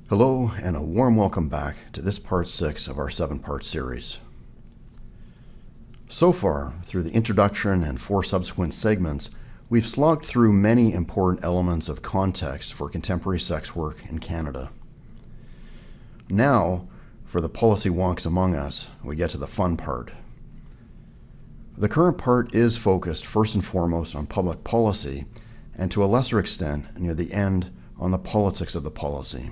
Hello, and a warm welcome back to this part 6 of our 7-part series. So far, through the introduction and 4 subsequent segments, we've slogged through many important elements of context for contemporary sex work in Canada. Now, for the policy wonks among us, we get to the fun part. The current part is focused first and foremost on public policy, and to a lesser extent, near the end, on the politics of the policy.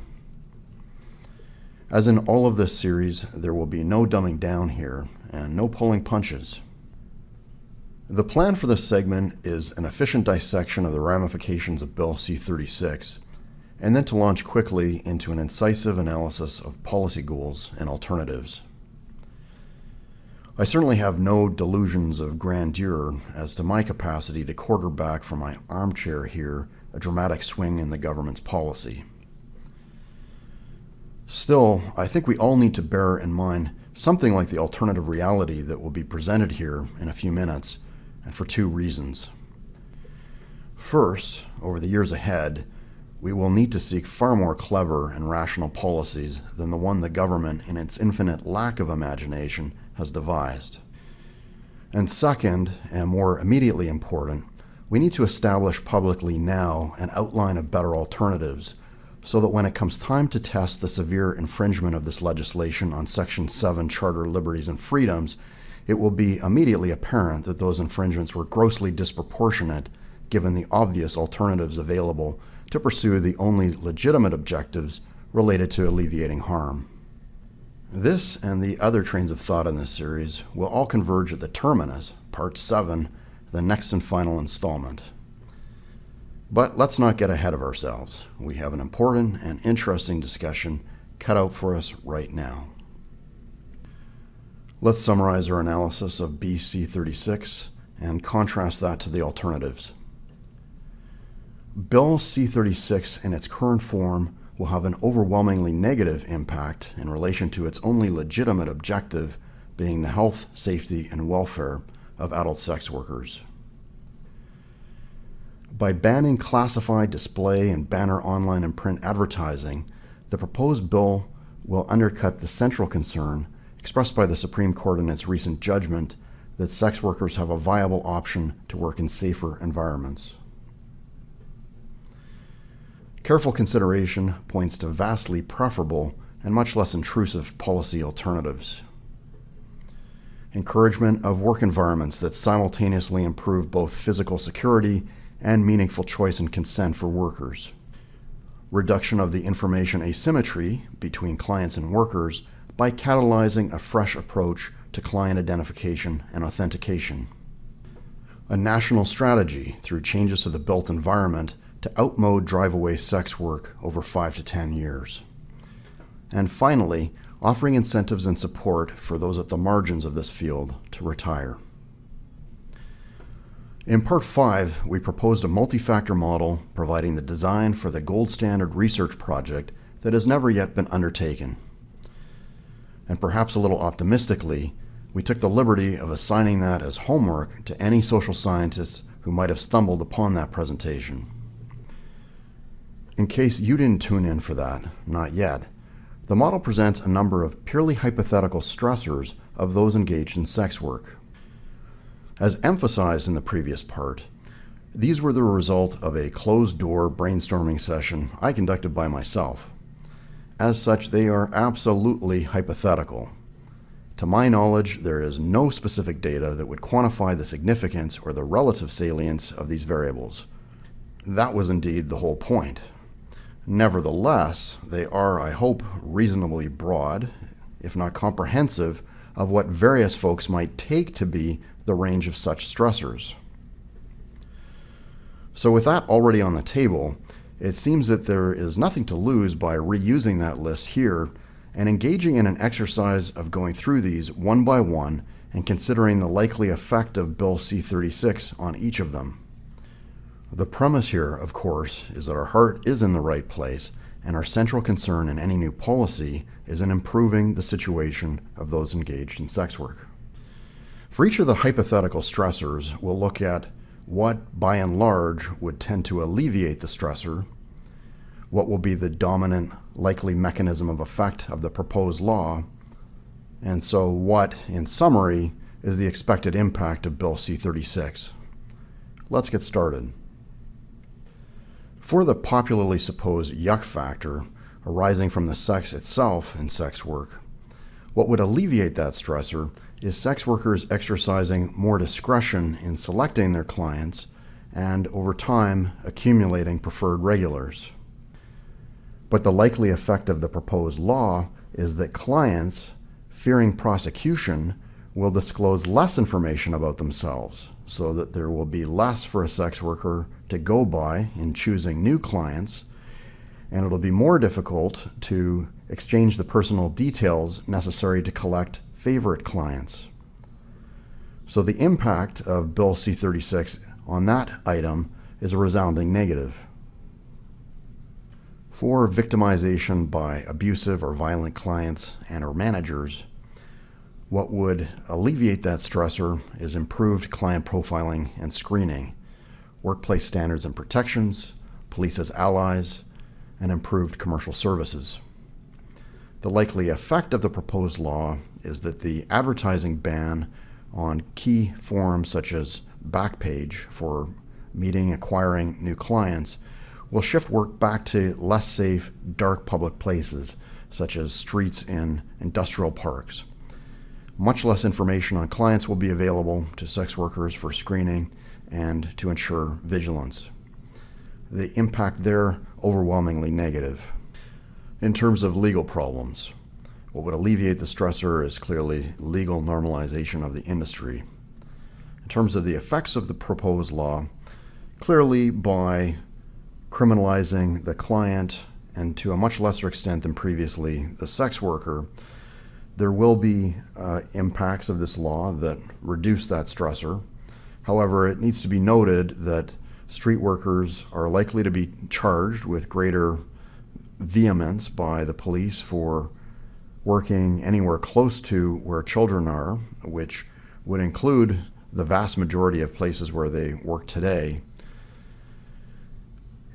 As in all of this series, there will be no dumbing down here and no pulling punches. The plan for this segment is an efficient dissection of the ramifications of Bill C-36, and then to launch quickly into an incisive analysis of policy goals and alternatives. I certainly have no delusions of grandeur as to my capacity to quarterback from my armchair here a dramatic swing in the government's policy. Still, I think we all need to bear in mind something like the alternative reality that will be presented here in a few minutes, and for 2 reasons. First, over the years ahead, we will need to seek far more clever and rational policies than the one the government, in its infinite lack of imagination, has devised. And second, and more immediately important, we need to establish publicly now an outline of better alternatives, so that when it comes time to test the severe infringement of this legislation on Section 7 Charter Liberties and Freedoms, it will be immediately apparent that those infringements were grossly disproportionate given the obvious alternatives available to pursue the only legitimate objectives related to alleviating harm. This and the other trains of thought in this series will all converge at the terminus, Part 7, the next and final installment. But let's not get ahead of ourselves. We have an important and interesting discussion cut out for us right now. Let's summarize our analysis of BC-36 and contrast that to the alternatives. Bill C-36 in its current form will have an overwhelmingly negative impact in relation to its only legitimate objective being the health, safety, and welfare of adult sex workers. By banning classified display and banner online and print advertising, the proposed bill will undercut the central concern expressed by the Supreme Court in its recent judgment that sex workers have a viable option to work in safer environments. Careful consideration points to vastly preferable and much less intrusive policy alternatives. Encouragement of work environments that simultaneously improve both physical security and meaningful choice and consent for workers. Reduction of the information asymmetry between clients and workers by catalyzing a fresh approach to client identification and authentication. A national strategy through changes to the built environment to outmode drive-away sex work over 5 to 10 years. And finally, offering incentives and support for those at the margins of this field to retire. In Part 5, we proposed a multi-factor model providing the design for the gold standard research project that has never yet been undertaken. And perhaps a little optimistically, we took the liberty of assigning that as homework to any social scientists who might have stumbled upon that presentation. In case you didn't tune in for that, not yet, the model presents a number of purely hypothetical stressors of those engaged in sex work. As emphasized in the previous part, these were the result of a closed-door brainstorming session I conducted by myself. As such, they are absolutely hypothetical. To my knowledge, there is no specific data that would quantify the significance or the relative salience of these variables. That was indeed the whole point. Nevertheless, they are, I hope, reasonably broad, if not comprehensive, of what various folks might take to be the range of such stressors. So with that already on the table, it seems that there is nothing to lose by reusing that list here and engaging in an exercise of going through these one by one and considering the likely effect of Bill C-36 on each of them. The premise here, of course, is that our heart is in the right place and our central concern in any new policy is in improving the situation of those engaged in sex work. For each of the hypothetical stressors, we'll look at what, by and large, would tend to alleviate the stressor, what will be the dominant likely mechanism of effect of the proposed law, and so what, in summary, is the expected impact of Bill C-36. Let's get started. For the popularly supposed yuck factor arising from the sex itself in sex work, what would alleviate that stressor is sex workers exercising more discretion in selecting their clients and, over time, accumulating preferred regulars. But the likely effect of the proposed law is that clients, fearing prosecution, will disclose less information about themselves, so that there will be less for a sex worker to go by in choosing new clients, and it'll be more difficult to exchange the personal details necessary to collect favorite clients. So the impact of Bill C-36 on that item is a resounding negative. For victimization by abusive or violent clients and/or managers, what would alleviate that stressor is improved client profiling and screening, workplace standards and protections, police as allies, and improved commercial services. The likely effect of the proposed law is that the advertising ban on key forms such as Backpage for meeting and acquiring new clients will shift work back to less safe, dark public places such as streets in industrial parks. Much less information on clients will be available to sex workers for screening and to ensure vigilance. The impact there overwhelmingly negative. In terms of legal problems, what would alleviate the stressor is clearly legal normalization of the industry. In terms of the effects of the proposed law, clearly by criminalizing the client and to a much lesser extent than previously the sex worker, there will be impacts of this law that reduce that stressor. However, it needs to be noted that street workers are likely to be charged with greater vehemence by the police for working anywhere close to where children are, which would include the vast majority of places where they work today.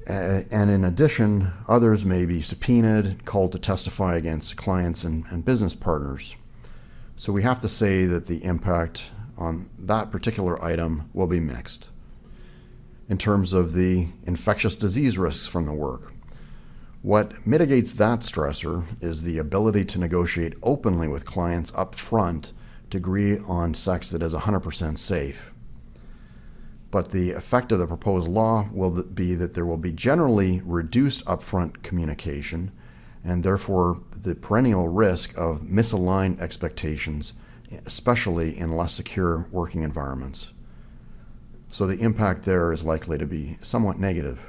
And in addition, others may be subpoenaed, called to testify against clients and business partners. So we have to say that the impact on that particular item will be mixed. In terms of the infectious disease risks from the work, what mitigates that stressor is the ability to negotiate openly with clients up front to agree on sex that is 100% safe. But the effect of the proposed law will be that there will be generally reduced upfront communication and therefore the perennial risk of misaligned expectations, especially in less secure working environments. So the impact there is likely to be somewhat negative.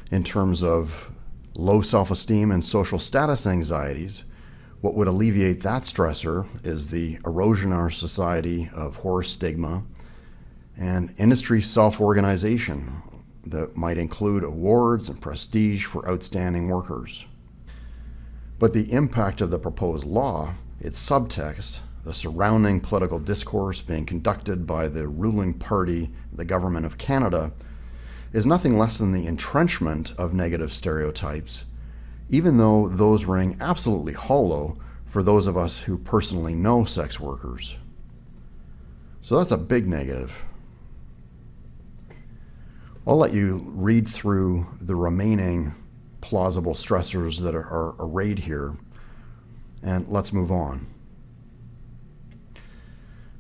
In terms of low self-esteem and social status anxieties, what would alleviate that stressor is the erosion in our society of horror stigma and industry self-organization that might include awards and prestige for outstanding workers. But the impact of the proposed law, its subtext, the surrounding political discourse being conducted by the ruling party, the Government of Canada, is nothing less than the entrenchment of negative stereotypes, even though those ring absolutely hollow for those of us who personally know sex workers. So that's a big negative. I'll let you read through the remaining plausible stressors that are arrayed here, and let's move on.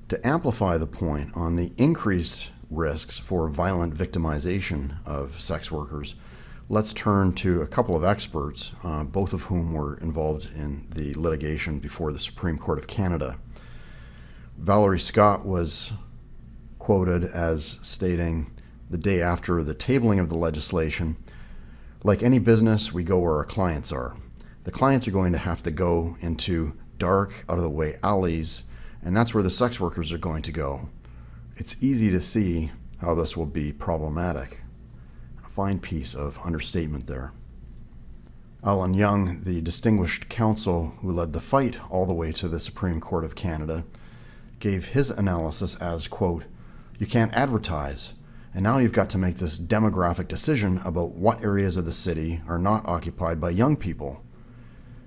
To amplify the point on the increased risks for violent victimization of sex workers, let's turn to a couple of experts, both of whom were involved in the litigation before the Supreme Court of Canada. Valerie Scott was quoted as stating the day after the tabling of the legislation, "Like any business, we go where our clients are. The clients are going to have to go into dark, out-of-the-way alleys, and that's where the sex workers are going to go. It's easy to see how this will be problematic." A fine piece of understatement there. Alan Young, the distinguished counsel who led the fight all the way to the Supreme Court of Canada, gave his analysis as, quote, "You can't advertise, And now you've got to make this demographic decision about what areas of the city are not occupied by young people.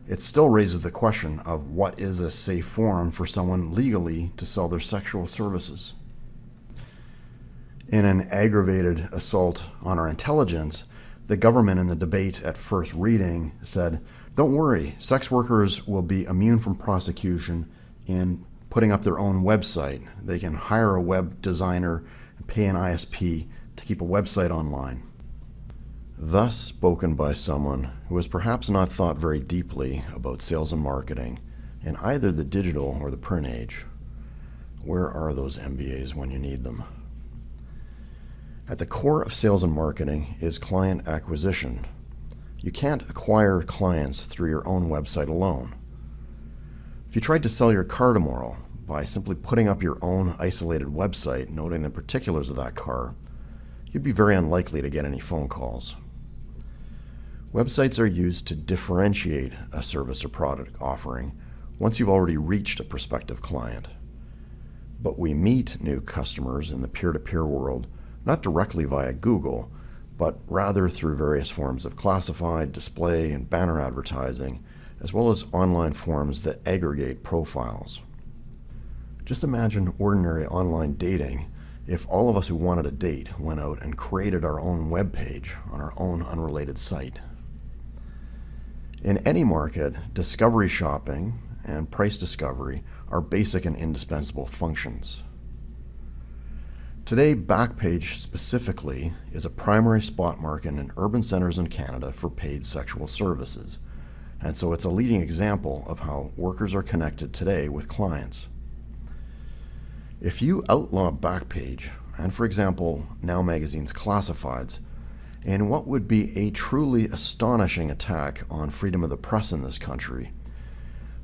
It still raises the question of what is a safe forum for someone legally to sell their sexual services. In an aggravated assault on our intelligence, the government in the debate at first reading said, "Don't worry, sex workers will be immune from prosecution in putting up their own website. They can hire a web designer and pay an ISP to keep a website online." Thus spoken by someone who has perhaps not thought very deeply about sales and marketing in either the digital or the print age. Where are those MBAs when you need them? At the core of sales and marketing is client acquisition. You can't acquire clients through your own website alone. If you tried to sell your car tomorrow by simply putting up your own isolated website noting the particulars of that car, you'd be very unlikely to get any phone calls. Websites are used to differentiate a service or product offering once you've already reached a prospective client. But we meet new customers in the peer-to-peer world not directly via Google, but rather through various forms of classified, display, and banner advertising, as well as online forums that aggregate profiles. Just imagine ordinary online dating if all of us who wanted a date went out and created our own web page on our own unrelated site. In any market, discovery shopping and price discovery are basic and indispensable functions. Today, Backpage specifically is a primary spot market in urban centers in Canada for paid sexual services, and so it's a leading example of how workers are connected today with clients. If you outlaw Backpage, and for example, Now Magazine's classifieds, in what would be a truly astonishing attack on freedom of the press in this country,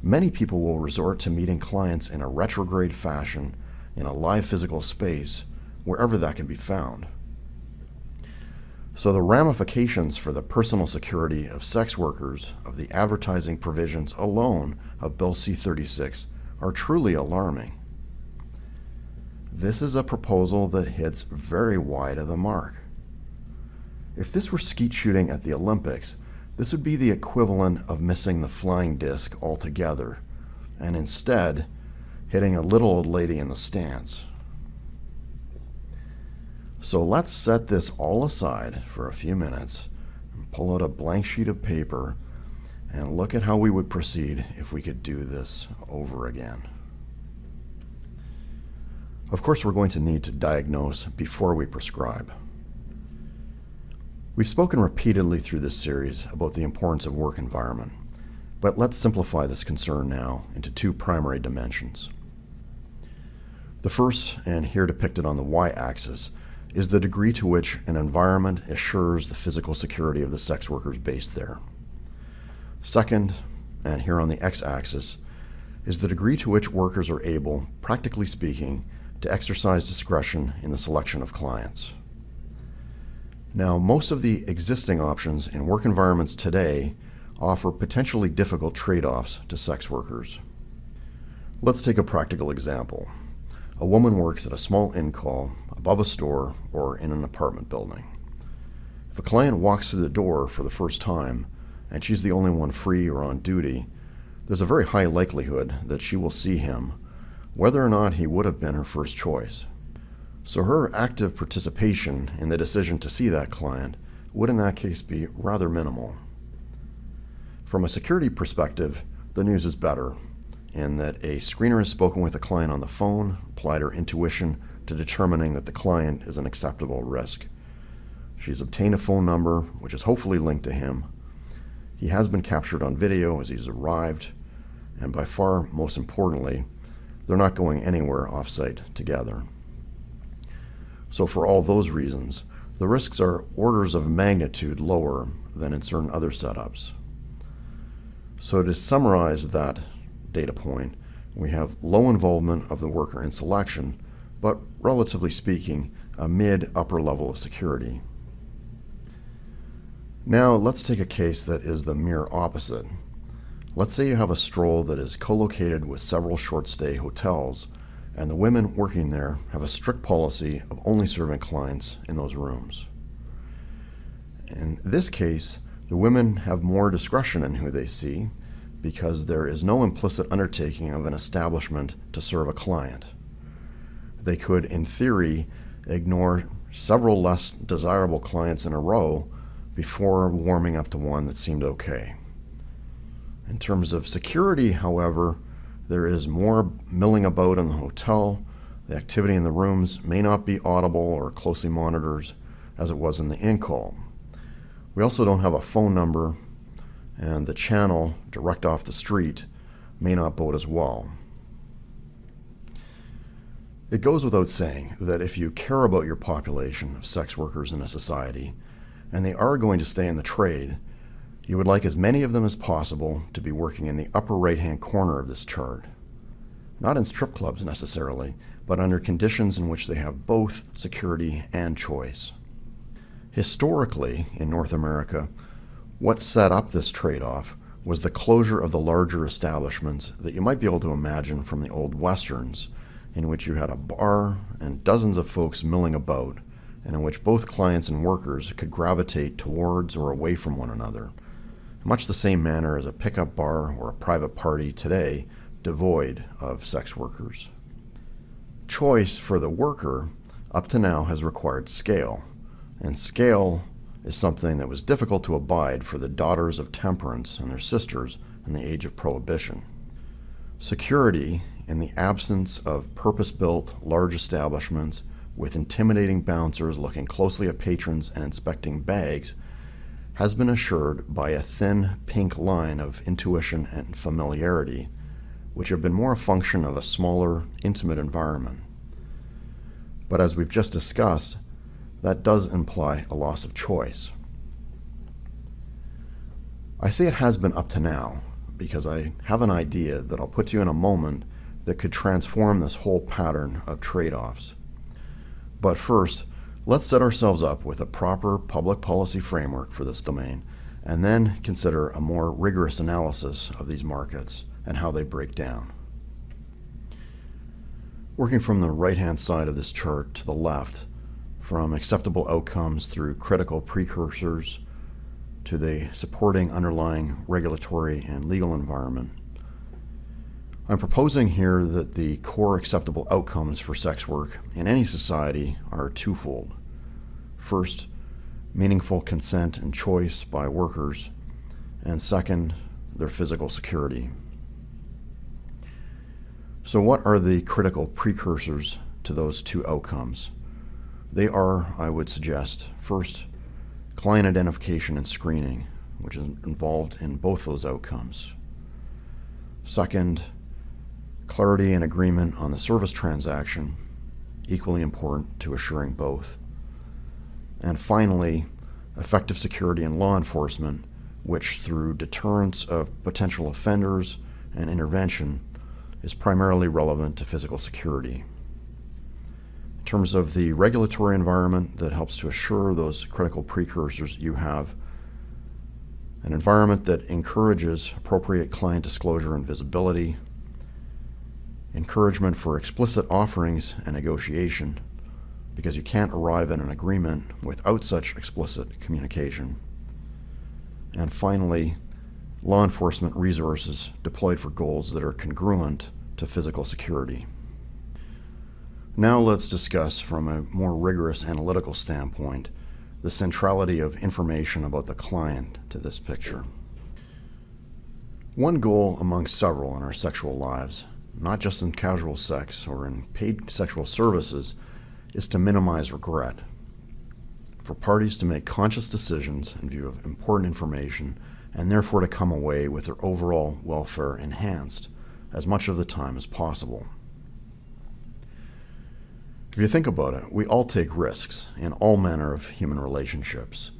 many people will resort to meeting clients in a retrograde fashion in a live physical space, wherever that can be found. So the ramifications for the personal security of sex workers of the advertising provisions alone of Bill C-36 are truly alarming. This is a proposal that hits very wide of the mark. If this were skeet shooting at the Olympics, this would be the equivalent of missing the flying disc altogether, and instead hitting a little old lady in the stands. So let's set this all aside for a few minutes and pull out a blank sheet of paper and look at how we would proceed if we could do this over again. Of course, we're going to need to diagnose before we prescribe. We've spoken repeatedly through this series about the importance of work environment, but let's simplify this concern now into two primary dimensions. The first, and here depicted on the y-axis, is the degree to which an environment assures the physical security of the sex workers based there. Second, and here on the x-axis, is the degree to which workers are able, practically speaking, to exercise discretion in the selection of clients. Now, most of the existing options in work environments today offer potentially difficult trade-offs to sex workers. Let's take a practical example. A woman works at a small in-call above a store or in an apartment building. If a client walks through the door for the first time and she's the only one free or on duty, there's a very high likelihood that she will see him, whether or not he would have been her first choice. So her active participation in the decision to see that client would in that case be rather minimal. From a security perspective, the news is better, in that a screener has spoken with the client on the phone, applied her intuition to determining that the client is an acceptable risk. She's obtained a phone number, which is hopefully linked to him. He has been captured on video as he's arrived, and by far most importantly, they're not going anywhere off-site together. So for all those reasons, the risks are orders of magnitude lower than in certain other setups. So to summarize that data point, we have low involvement of the worker in selection, but relatively speaking, a mid-upper level of security. Now let's take a case that is the mere opposite. Let's say you have a stroll that is co-located with several short-stay hotels, and the women working there have a strict policy of only serving clients in those rooms. In this case, the women have more discretion in who they see because there is no implicit undertaking of an establishment to serve a client. They could, in theory, ignore several less desirable clients in a row before warming up to one that seemed okay. In terms of security, however, there is more milling about in the hotel. The activity in the rooms may not be audible or closely monitored as it was in the in-call. We also don't have a phone number, and the channel direct off the street may not bode as well. It goes without saying that if you care about your population of sex workers in a society, and they are going to stay in the trade, you would like as many of them as possible to be working in the upper right-hand corner of this chart. Not in strip clubs necessarily, but under conditions in which they have both security and choice. Historically, in North America, what set up this trade-off was the closure of the larger establishments that you might be able to imagine from the old westerns, in which you had a bar and dozens of folks milling about, and in which both clients and workers could gravitate towards or away from one another, in much the same manner as a pickup bar or a private party today, devoid of sex workers. Choice for the worker up to now has required scale, and scale is something that was difficult to abide for the daughters of temperance and their sisters in the age of prohibition. Security, in the absence of purpose-built large establishments with intimidating bouncers looking closely at patrons and inspecting bags, has been assured by a thin pink line of intuition and familiarity, which have been more a function of a smaller, intimate environment. But as we've just discussed, that does imply a loss of choice. I say it has been up to now because I have an idea that I'll put to you in a moment that could transform this whole pattern of trade-offs. But first, let's set ourselves up with a proper public policy framework for this domain, and then consider a more rigorous analysis of these markets and how they break down. Working from the right-hand side of this chart to the left, from acceptable outcomes through critical precursors to the supporting underlying regulatory and legal environment, I'm proposing here that the core acceptable outcomes for sex work in any society are twofold. First, meaningful consent and choice by workers, and second, their physical security. So what are the critical precursors to those two outcomes? They are, I would suggest, first, client identification and screening, which is involved in both those outcomes. Second, clarity and agreement on the service transaction, equally important to assuring both. And finally, effective security and law enforcement, which through deterrence of potential offenders and intervention is primarily relevant to physical security. In terms of the regulatory environment that helps to assure those critical precursors, you have an environment that encourages appropriate client disclosure and visibility, encouragement for explicit offerings and negotiation, because you can't arrive at an agreement without such explicit communication. And finally, law enforcement resources deployed for goals that are congruent to physical security. Now let's discuss from a more rigorous analytical standpoint the centrality of information about the client to this picture. One goal among several in our sexual lives, not just in casual sex or in paid sexual services, is to minimize regret. For parties to make conscious decisions in view of important information and therefore to come away with their overall welfare enhanced as much of the time as possible. If you think about it, we all take risks in all manner of human relationships.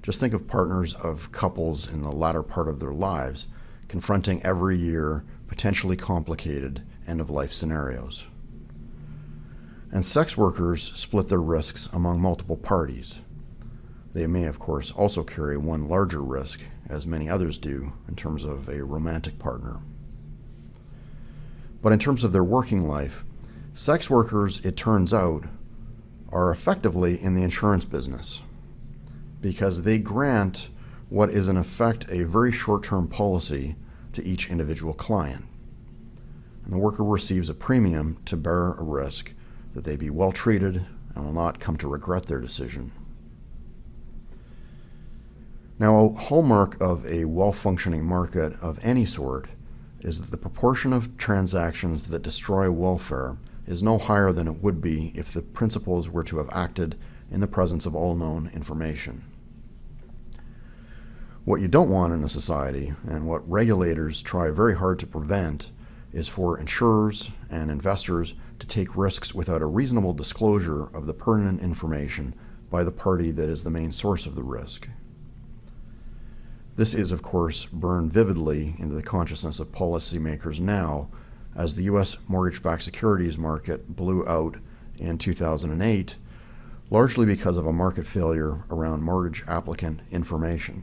Just think of partners of couples in the latter part of their lives confronting every year potentially complicated end-of-life scenarios. And sex workers split their risks among multiple parties. They may, of course, also carry one larger risk, as many others do, in terms of a romantic partner. But in terms of their working life, Sex workers, it turns out, are effectively in the insurance business because they grant what is in effect a very short-term policy to each individual client. And the worker receives a premium to bear a risk that they be well treated and will not come to regret their decision. Now, a hallmark of a well-functioning market of any sort is that the proportion of transactions that destroy welfare is no higher than it would be if the principals were to have acted in the presence of all known information. What you don't want in a society, and what regulators try very hard to prevent, is for insurers and investors to take risks without a reasonable disclosure of the pertinent information by the party that is the main source of the risk. This is, of course, burned vividly into the consciousness of policymakers now as the U.S. mortgage-backed securities market blew out in 2008, largely because of a market failure around mortgage applicant information.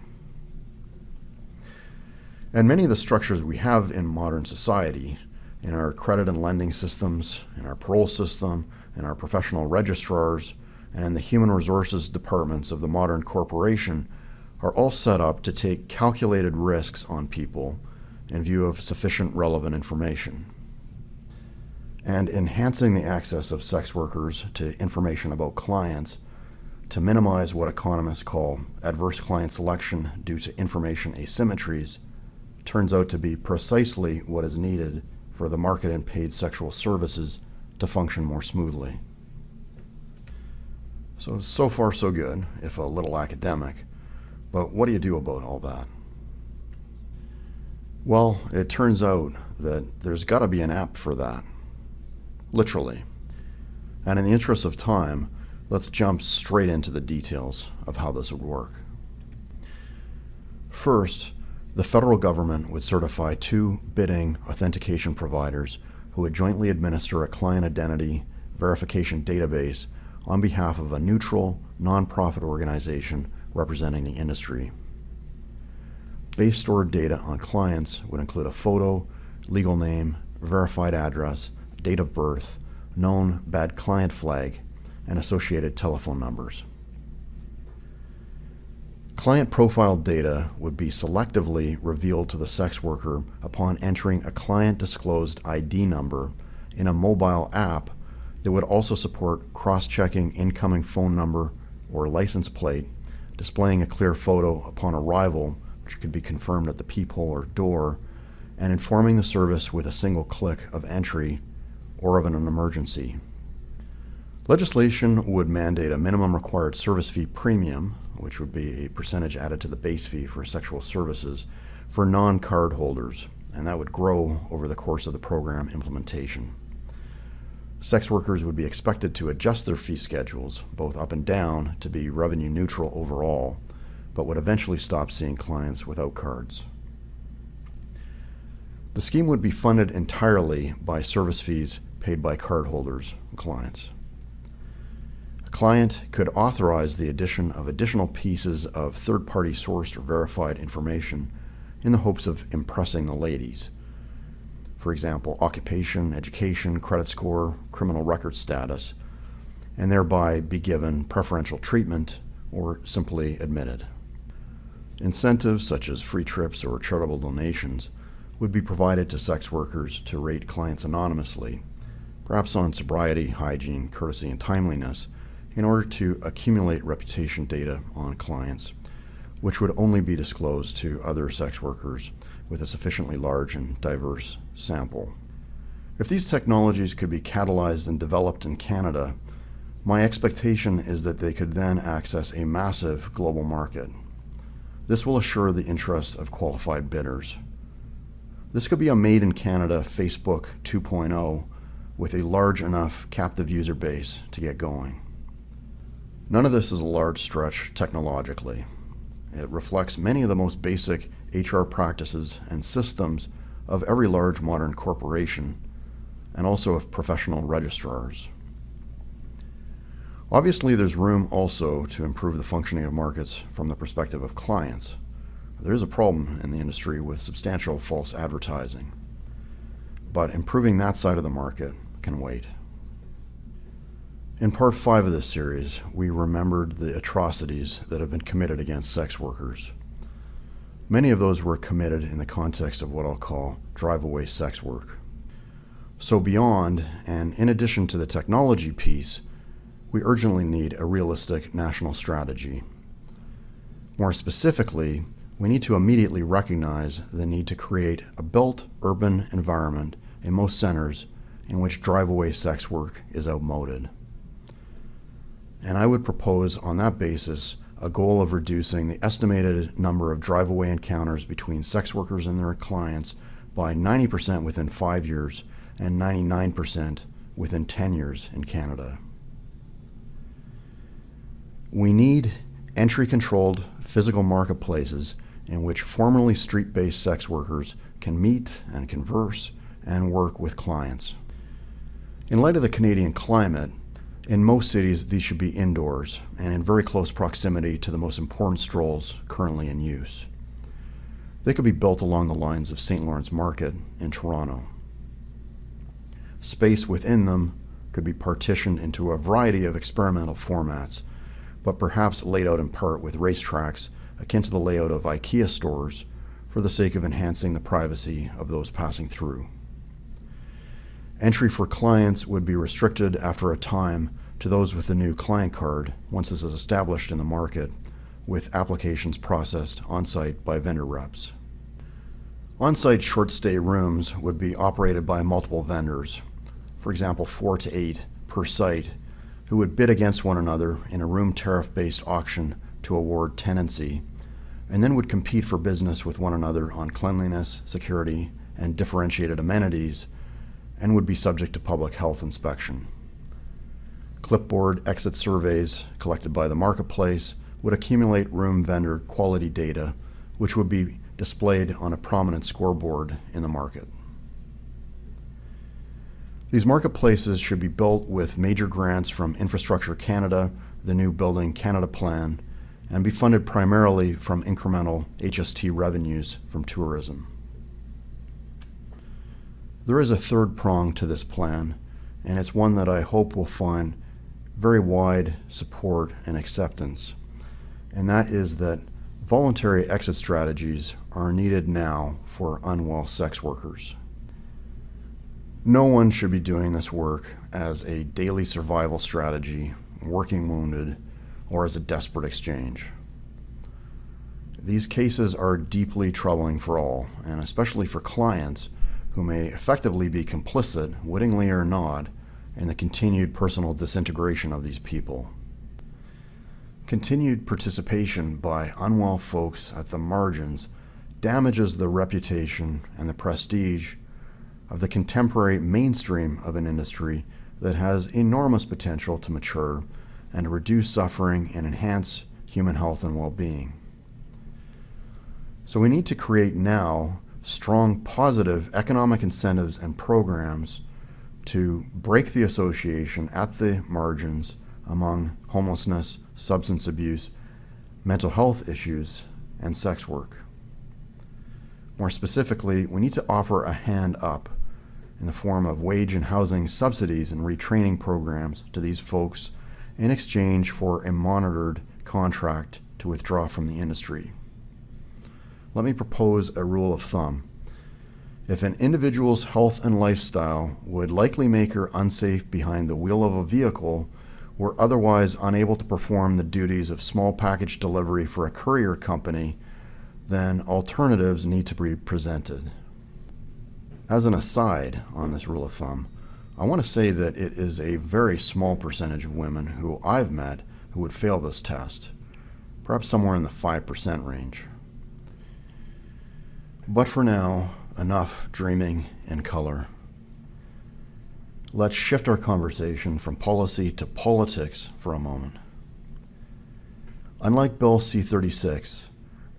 And many of the structures we have in modern society, in our credit and lending systems, in our parole system, in our professional registrars, and in the human resources departments of the modern corporation, are all set up to take calculated risks on people in view of sufficient relevant information. And enhancing the access of sex workers to information about clients to minimize what economists call adverse client selection due to information asymmetries turns out to be precisely what is needed for the market in paid sexual services to function more smoothly. So far so good, if a little academic, but what do you do about all that? Well, it turns out that there's got to be an app for that. Literally. And in the interest of time, let's jump straight into the details of how this would work. First, the federal government would certify 2 bidding authentication providers who would jointly administer a client identity verification database on behalf of a neutral, nonprofit organization representing the industry. Base stored data on clients would include a photo, legal name, verified address, date of birth, known bad client flag, and associated telephone numbers. Client profile data would be selectively revealed to the sex worker upon entering a client-disclosed ID number in a mobile app that would also support cross-checking incoming phone number or license plate, displaying a clear photo upon arrival, which could be confirmed at the peephole or door, and informing the service with a single click of entry or of an emergency. Legislation would mandate a minimum required service fee premium, which would be a percentage added to the base fee for sexual services, for non-card holders, and that would grow over the course of the program implementation. Sex workers would be expected to adjust their fee schedules, both up and down, to be revenue neutral overall, but would eventually stop seeing clients without cards. The scheme would be funded entirely by service fees paid by cardholders and clients. A client could authorize the addition of additional pieces of third-party sourced or verified information in the hopes of impressing the ladies. For example, occupation, education, credit score, criminal record status, and thereby be given preferential treatment or simply admitted. Incentives such as free trips or charitable donations would be provided to sex workers to rate clients anonymously, perhaps on sobriety, hygiene, courtesy, and timeliness, in order to accumulate reputation data on clients, which would only be disclosed to other sex workers with a sufficiently large and diverse sample. If these technologies could be catalyzed and developed in Canada, my expectation is that they could then access a massive global market. This will assure the interest of qualified bidders. This could be a made-in-Canada Facebook 2.0 with a large enough captive user base to get going. None of this is a large stretch technologically. It reflects many of the most basic HR practices and systems of every large modern corporation, and also of professional registrars. Obviously, there's room also to improve the functioning of markets from the perspective of clients. There is a problem in the industry with substantial false advertising, but improving that side of the market can wait. In part 5 of this series, we remembered the atrocities that have been committed against sex workers. Many of those were committed in the context of what I'll call drive-away sex work. So beyond, and in addition to the technology piece, we urgently need a realistic national strategy. More specifically, we need to immediately recognize the need to create a built urban environment in most centers in which drive-away sex work is outmoded. And I would propose on that basis a goal of reducing the estimated number of drive-away encounters between sex workers and their clients by 90% within 5 years and 99% within 10 years in Canada. We need entry-controlled physical marketplaces in which formerly street-based sex workers can meet and converse and work with clients. In light of the Canadian climate, in most cities, these should be indoors and in very close proximity to the most important strolls currently in use. They could be built along the lines of St. Lawrence Market in Toronto. Space within them could be partitioned into a variety of experimental formats, but perhaps laid out in part with racetracks akin to the layout of IKEA stores for the sake of enhancing the privacy of those passing through. Entry for clients would be restricted after a time to those with a new client card once this is established in the market, with applications processed on-site by vendor reps. On-site short-stay rooms would be operated by multiple vendors, for example 4 to 8 per site, who would bid against one another in a room tariff-based auction to award tenancy, and then would compete for business with one another on cleanliness, security, and differentiated amenities, and would be subject to public health inspection. Clipboard exit surveys collected by the marketplace would accumulate room vendor quality data, which would be displayed on a prominent scoreboard in the market. These marketplaces should be built with major grants from Infrastructure Canada, the new Building Canada Plan, and be funded primarily from incremental HST revenues from tourism. There is a third prong to this plan, and it's one that I hope will find very wide support and acceptance, and that is that voluntary exit strategies are needed now for unwell sex workers. No one should be doing this work as a daily survival strategy, working wounded, or as a desperate exchange. These cases are deeply troubling for all, and especially for clients who may effectively be complicit, wittingly or not, in the continued personal disintegration of these people. Continued participation by unwell folks at the margins damages the reputation and the prestige of the contemporary mainstream of an industry that has enormous potential to mature and to reduce suffering and enhance human health and well-being. So we need to create now strong positive economic incentives and programs to break the association at the margins among homelessness, substance abuse, mental health issues, and sex work. More specifically, we need to offer a hand up in the form of wage and housing subsidies and retraining programs to these folks in exchange for a monitored contract to withdraw from the industry. Let me propose a rule of thumb. If an individual's health and lifestyle would likely make her unsafe behind the wheel of a vehicle or otherwise unable to perform the duties of small package delivery for a courier company, then alternatives need to be presented. As an aside on this rule of thumb, I want to say that it is a very small percentage of women who I've met who would fail this test, perhaps somewhere in the 5% range. But for now, enough dreaming in color. Let's shift our conversation from policy to politics for a moment. Unlike Bill C-36,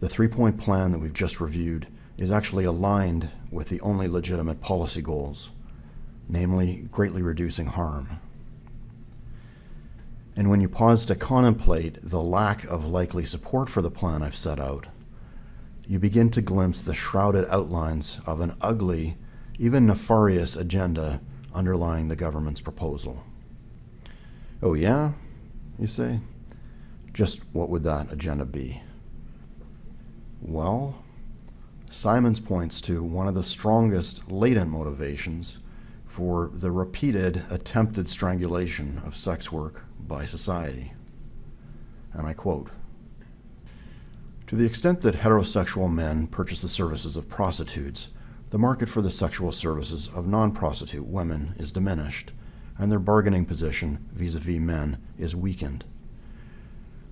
the three-point plan that we've just reviewed is actually aligned with the only legitimate policy goals, namely greatly reducing harm. And when you pause to contemplate the lack of likely support for the plan I've set out, you begin to glimpse the shrouded outlines of an ugly, even nefarious agenda underlying the government's proposal. Oh yeah, you say? Just what would that agenda be? Well, Simons points to one of the strongest latent motivations for the repeated attempted strangulation of sex work by society. And I quote, "To the extent that heterosexual men purchase the services of prostitutes, the market for the sexual services of non-prostitute women is diminished, and their bargaining position vis-a-vis men is weakened.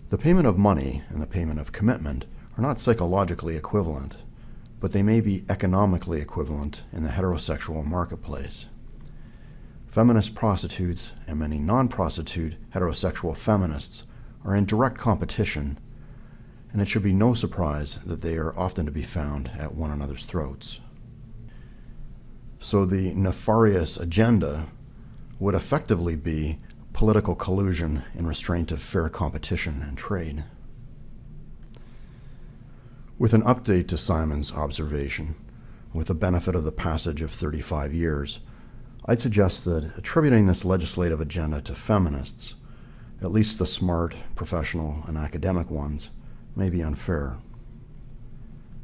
The payment of money and the payment of commitment are not psychologically equivalent, but they may be economically equivalent in the heterosexual marketplace. Feminist prostitutes and many non-prostitute heterosexual feminists are in direct competition, and it should be no surprise that they are often to be found at one another's throats." So the nefarious agenda would effectively be political collusion in restraint of fair competition and trade. With an update to Simon's observation, with the benefit of the passage of 35 years, I'd suggest that attributing this legislative agenda to feminists, at least the smart, professional, and academic ones, may be unfair.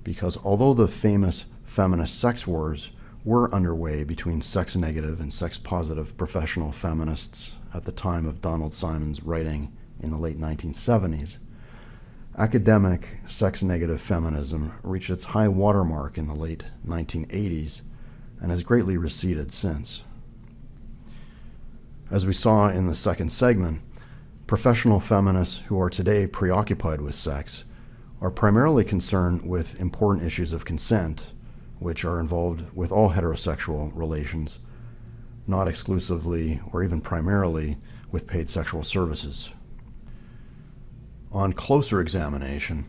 Because although the famous feminist sex wars were underway between sex-negative and sex-positive professional feminists at the time of Donald Simon's writing in the late 1970s, academic sex-negative feminism reached its high watermark in the late 1980s and has greatly receded since. As we saw in the second segment, professional feminists who are today preoccupied with sex are primarily concerned with important issues of consent, which are involved with all heterosexual relations, not exclusively or even primarily with paid sexual services. On closer examination,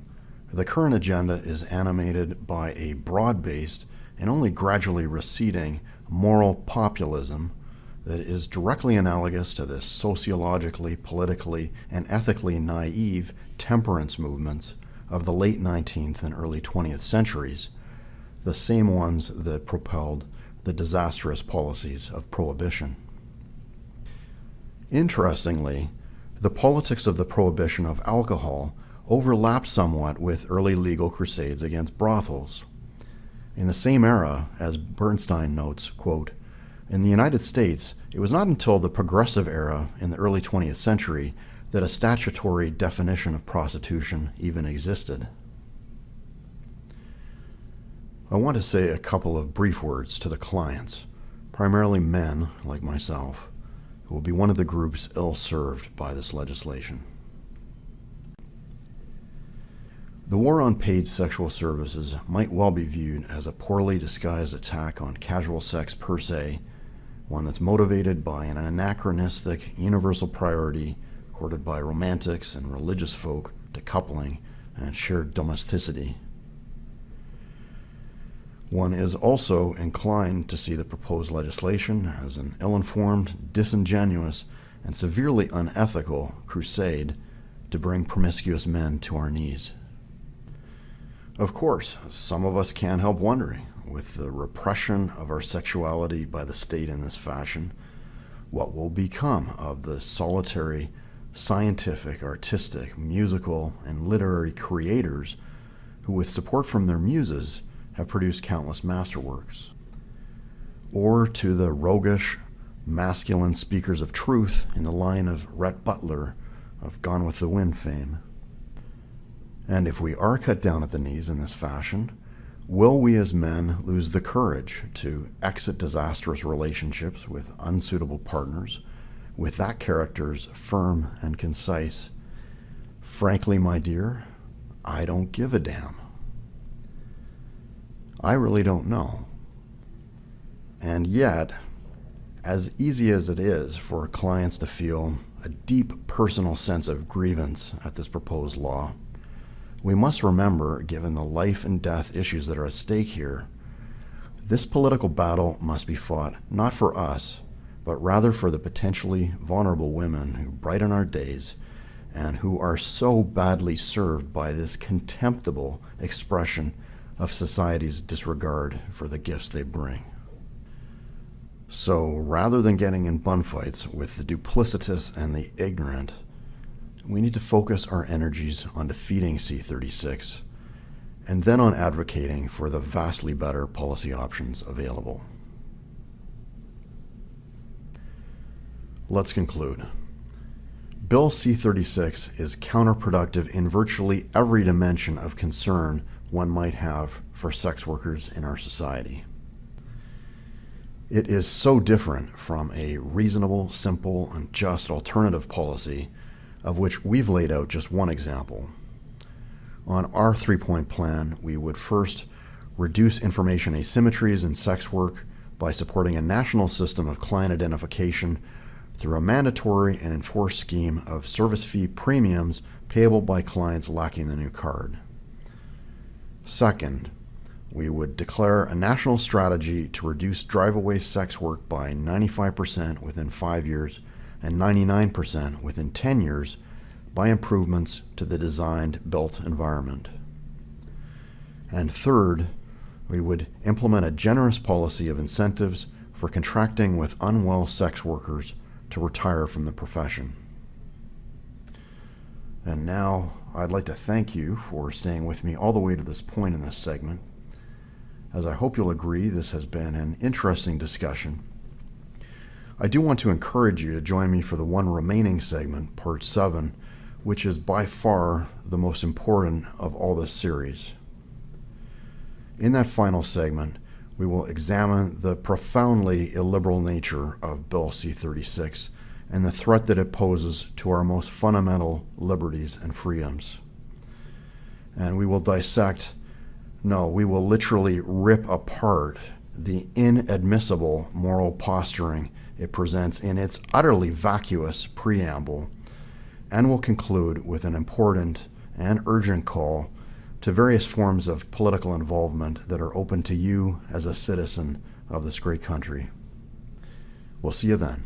the current agenda is animated by a broad-based and only gradually receding moral populism that is directly analogous to the sociologically, politically, and ethically naive temperance movements of the late 19th and early 20th centuries, the same ones that propelled the disastrous policies of prohibition. Interestingly, the politics of the prohibition of alcohol overlapped somewhat with early legal crusades against brothels. In the same era, as Bernstein notes, quote, "In the United States, it was not until the progressive era in the early 20th century that a statutory definition of prostitution even existed." I want to say a couple of brief words to the clients, primarily men like myself, who will be one of the groups ill-served by this legislation. The war on paid sexual services might well be viewed as a poorly disguised attack on casual sex per se, one that's motivated by an anachronistic universal priority accorded by romantics and religious folk to coupling and shared domesticity. One is also inclined to see the proposed legislation as an ill-informed, disingenuous, and severely unethical crusade to bring promiscuous men to our knees. Of course, some of us can't help wondering, with the repression of our sexuality by the state in this fashion, what will become of the solitary, scientific, artistic, musical, and literary creators who, with support from their muses, have produced countless masterworks. Or to the roguish, masculine speakers of truth in the line of Rhett Butler of Gone with the Wind fame. And if we are cut down at the knees in this fashion, will we as men lose the courage to exit disastrous relationships with unsuitable partners with that character's firm and concise, "Frankly, my dear, I don't give a damn"? I really don't know. And yet, as easy as it is for clients to feel a deep personal sense of grievance at this proposed law, we must remember, given the life and death issues that are at stake here, this political battle must be fought not for us, but rather for the potentially vulnerable women who brighten our days and who are so badly served by this contemptible expression of society's disregard for the gifts they bring. So rather than getting in bun fights with the duplicitous and the ignorant, we need to focus our energies on defeating C-36 and then on advocating for the vastly better policy options available. Let's conclude. Bill C-36 is counterproductive in virtually every dimension of concern one might have for sex workers in our society. It is so different from a reasonable, simple, and just alternative policy, of which we've laid out just one example. On our three-point plan, we would first reduce information asymmetries in sex work by supporting a national system of client identification through a mandatory and enforced scheme of service fee premiums payable by clients lacking the new card. Second, we would declare a national strategy to reduce drive-away sex work by 95% within 5 years and 99% within 10 years by improvements to the designed built environment. And third, we would implement a generous policy of incentives for contracting with unwell sex workers to retire from the profession. And now I'd like to thank you for staying with me all the way to this point in this segment. As I hope you'll agree, this has been an interesting discussion. I do want to encourage you to join me for the one remaining segment, Part 7, which is by far the most important of all this series. In that final segment, we will examine the profoundly illiberal nature of Bill C-36 and the threat that it poses to our most fundamental liberties and freedoms. And we will we will literally rip apart the inadmissible moral posturing it presents in its utterly vacuous preamble, and will conclude with an important and urgent call to various forms of political involvement that are open to you as a citizen of this great country. We'll see you then.